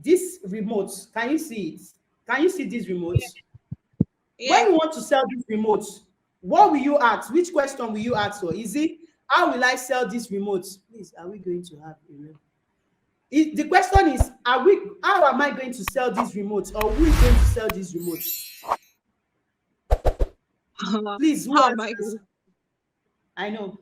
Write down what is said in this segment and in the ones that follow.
This remote, can you see it? Can you see these remotes? Yeah. When you want to sell these remotes, what will you ask? Which question will you ask for? Is it, how will I sell these remotes? Please, are we going to have a real? The question is, how am I going to sell these remotes, or who is going to sell these remotes? Please, who How am I answers? going? I know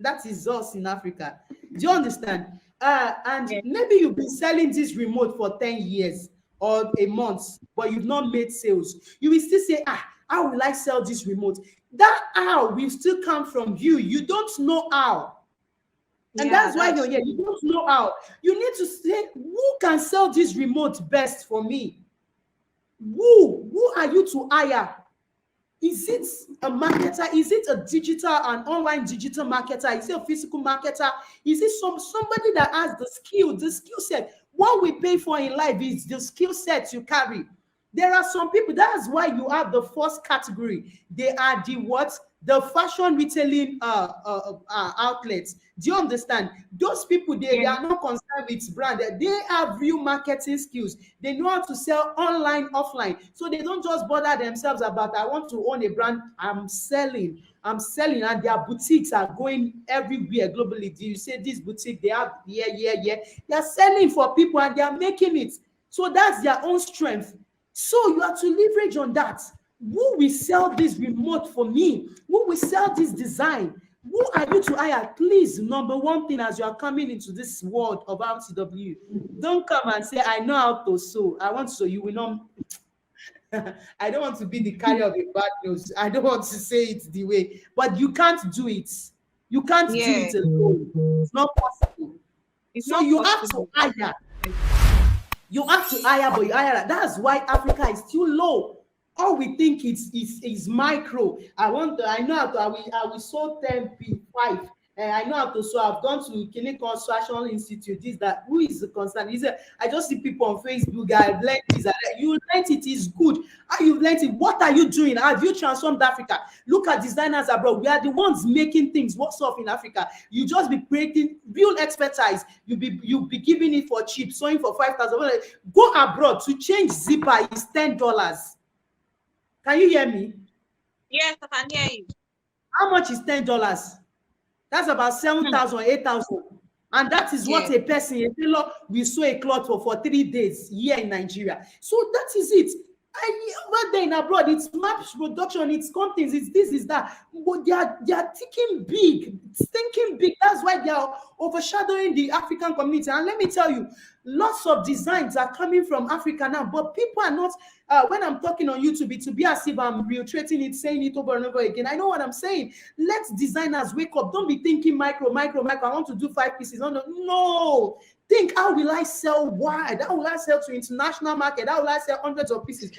that is us in Africa. Do you understand? And Yeah. maybe you've been selling this remote for 10 years or a month, but you've not made sales. You will still say, how will I sell this remote? That how will still come from you. You don't know how. And Yeah, that's why that's you're here. You don't know how. You need to say, who can sell this remote best for me? Who are you to hire? Is it a marketer? Is it a digital and online digital marketer? Is it a physical marketer? Is it somebody that has the skill set? What we pay for in life is the skill set you carry. There are some people, that's why you have the first category. They are the what? The fashion retailing outlets. Do you understand? Those people, they yeah. are not concerned with brand. They have real marketing skills. They know how to sell online, offline. So they don't just bother themselves about, I want to own a brand. I'm selling, and their boutiques are going everywhere globally. Do you say this boutique? They have, yeah. They are selling for people and they are making it. So that's their own strength. So you have to leverage on that. Who will sell this remote for me? Who will sell this design? Who are you to hire? Please, number one thing, as you are coming into this world of RTW, don't come and say, I know how to sew. I want to sew. You will not. I don't want to be the carrier of a bad news. I don't want to say it the way, but you can't do it. You can't do Yeah. it alone. It's not possible. It's So not you have to possible. hire. You have to hire, but you hire. That's why Africa is still low. All we think is micro. I know how to. I will sew 10 5. I know how to sew. I've gone to Clinical Construction Institute. This that. Who is the concern? I just see people on Facebook. I've learned this. You learned it is good. How you learned it? What are you doing? Have you transformed Africa? Look at designers abroad. We are the ones making things worse off in Africa. You just be creating real expertise. You be giving it for cheap, sewing for 5,000. Go abroad to change zipper is $10. Can you hear me? Yes, I can hear you. How much is $10? That's about 7,000, 8,000. And that is what Yeah. a tailor will sew a cloth for 3 days here in Nigeria. So that is it. Over there in abroad, it's mass production, it's contents, it's this, is that. But they are thinking big, thinking big. That's why they are overshadowing the African community. And let me tell you, lots of designs are coming from Africa now, but people are not. When I'm talking on YouTube, it will be as if I'm reiterating it, saying it over and over again. I know what I'm saying. Let designers wake up. Don't be thinking micro. I want to do 5 pieces. No. Think, how will I sell wide? How will I sell to international market? How will I sell hundreds of pieces?